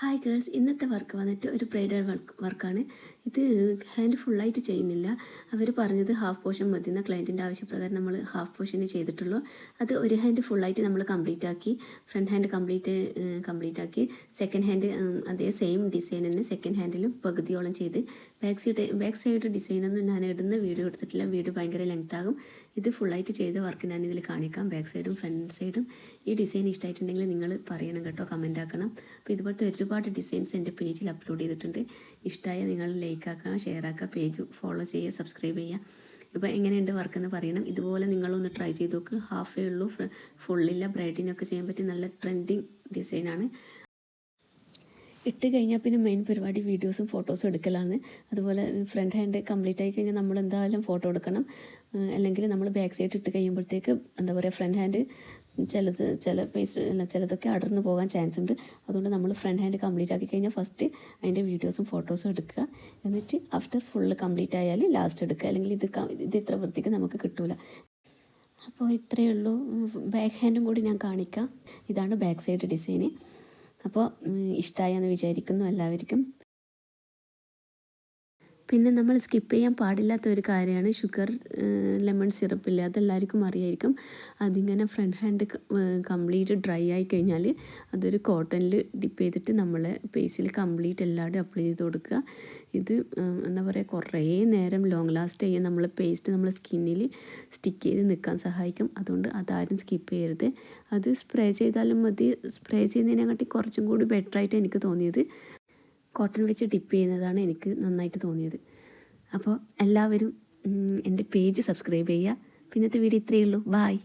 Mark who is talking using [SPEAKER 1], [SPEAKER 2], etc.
[SPEAKER 1] Hi girls, ഇന്നത്തെ work വന്നിട്ട് ഒരു ബ്രൈഡൽ വർക്കാണ്. ഇത് ഹാൻഡ് ഫുള്ളായിട്ട് ചെയ്യുന്നില്ല. അവർ പറഞ്ഞത് ഹാഫ് പോർഷൻ മതി എന്ന ക്ലയൻറ്റിൻ്റെ ആവശ്യപ്രകാരം നമ്മൾ ഹാഫ് പോർഷനെ ചെയ്തിട്ടുള്ളൂ. അത് ഒരു ഹാൻഡ് ഫുള്ളായിട്ട് നമ്മൾ കംപ്ലീറ്റ് ആക്കി, ഫ്രണ്ട് ഹാൻഡ് കംപ്ലീറ്റ് ആക്കി, സെക്കൻഡ് ഹാൻഡ് അതേ സെയിം ഡിസൈൻ തന്നെ സെക്കൻഡ് ഹാൻഡിലും പകുതിയോളം ചെയ്ത്. ബാക്ക് സൈഡ് ഡിസൈനൊന്നും ഞാൻ ഇടുന്ന വീഡിയോ എടുത്തിട്ടില്ല, വീഡിയോ ഭയങ്കര ലെങ്ത് ആകും. ഇത് ഫുള്ളായിട്ട് ചെയ്ത വർക്ക് ഞാനിതിൽ കാണിക്കാം, ബാക്ക് സൈഡും ഫ്രണ്ട് സൈഡും. ഈ ഡിസൈൻ ഇഷ്ടമായിട്ടുണ്ടെങ്കിൽ നിങ്ങൾ പറയണം കേട്ടോ, കമൻ്റ് ആക്കണം. അപ്പോൾ ഇതുപോലത്തെ ഒരുപാട് ഡിസൈൻസ് എൻ്റെ പേജിൽ അപ്ലോഡ് ചെയ്തിട്ടുണ്ട്. ഇഷ്ടമായ നിങ്ങൾ ലൈക്ക് ആക്കുക, ഷെയർ ആക്കുക, പേജ് ഫോളോ ചെയ്യുക, സബ്സ്ക്രൈബ് ചെയ്യുക. ഇപ്പോൾ എങ്ങനെയുണ്ട് വർക്ക് എന്ന് പറയണം. ഇതുപോലെ നിങ്ങളൊന്ന് ട്രൈ ചെയ്ത് നോക്ക്. ഹാഫേ ഉള്ളൂ, ഫുള്ളില്ല. ബ്രൈഡിനൊക്കെ ചെയ്യാൻ പറ്റിയ നല്ല ട്രെൻഡിങ് ഡിസൈനാണ്. ഇട്ട് കഴിഞ്ഞാൽ പിന്നെ മെയിൻ പരിപാടി വീഡിയോസും ഫോട്ടോസും എടുക്കലാണ്. അതുപോലെ ഫ്രണ്ട് ഹാൻഡ് കംപ്ലീറ്റ് ആയി കഴിഞ്ഞാൽ നമ്മൾ എന്തായാലും ഫോട്ടോ എടുക്കണം. അല്ലെങ്കിൽ നമ്മൾ ബാക്ക് സൈഡ് ഇട്ട് കഴിയുമ്പോഴത്തേക്ക് എന്താ പറയുക, ഫ്രണ്ട് ഹാൻഡ് ചിലതൊക്കെ അടർന്നു പോകാൻ ചാൻസ് ഉണ്ട്. അതുകൊണ്ട് നമ്മൾ ഫ്രണ്ട് ഹാൻഡ് കംപ്ലീറ്റ് ആക്കി കഴിഞ്ഞാൽ ഫസ്റ്റ് അതിൻ്റെ വീഡിയോസും ഫോട്ടോസും എടുക്കുക. എന്നിട്ട് ആഫ്റ്റർ ഫുള്ള് കംപ്ലീറ്റ് ആയാൽ ലാസ്റ്റ് എടുക്കുക. അല്ലെങ്കിൽ ഇത് ഇത്ര വൃത്തിക്ക് നമുക്ക് കിട്ടില്ല. അപ്പോൾ ഇത്രയേ ഉള്ളൂ. ബാക്ക് ഹാൻഡും കൂടി ഞാൻ കാണിക്കാം. ഇതാണ് ബാക്ക് സൈഡ് ഡിസൈന്. അപ്പോൾ ഇഷ്ടമായെന്ന് വിചാരിക്കുന്നു എല്ലാവർക്കും. പിന്നെ നമ്മൾ സ്കിപ്പ് ചെയ്യാൻ പാടില്ലാത്ത ഒരു കാര്യമാണ് ഷുഗർ ലെമൺ സിറപ്പില്ല. അതെല്ലാവർക്കും അറിയായിരിക്കും. അതിങ്ങനെ ഫ്രണ്ട് ഹാൻഡ് കംപ്ലീറ്റ് ഡ്രൈ ആയി കഴിഞ്ഞാൽ അതൊരു കോട്ടണിൽ ഡിപ്പ് ചെയ്തിട്ട് നമ്മൾ ഫേസിൽ കംപ്ലീറ്റ് എല്ലാവരും അപ്ലൈ ചെയ്ത് കൊടുക്കുക. ഇത് എന്താ പറയുക, കുറേ നേരം ലോങ് ലാസ്റ്റ് ചെയ്യാൻ നമ്മൾ പേസ്റ്റ് നമ്മൾ സ്കിന്നിൽ സ്റ്റിക്ക് ചെയ്ത് നിൽക്കാൻ സഹായിക്കും. അതുകൊണ്ട് അതാരും സ്കിപ്പ് ചെയ്യരുത്. അത് സ്പ്രേ ചെയ്താലും മതി. സ്പ്രേ ചെയ്യുന്നതിനെക്കാട്ടി കുറച്ചും കൂടി ബെറ്ററായിട്ട് എനിക്ക് തോന്നിയത് കോട്ടൺ വെച്ച് ഡിപ്പ് ചെയ്യുന്നതാണ് എനിക്ക് നന്നായിട്ട് തോന്നിയത്. അപ്പോൾ എല്ലാവരും എൻ്റെ പേജ് സബ്സ്ക്രൈബ് ചെയ്യുക. പിന്നത്തെ വീഡിയോ ഇത്രയേ ഉള്ളൂ. ബായ്.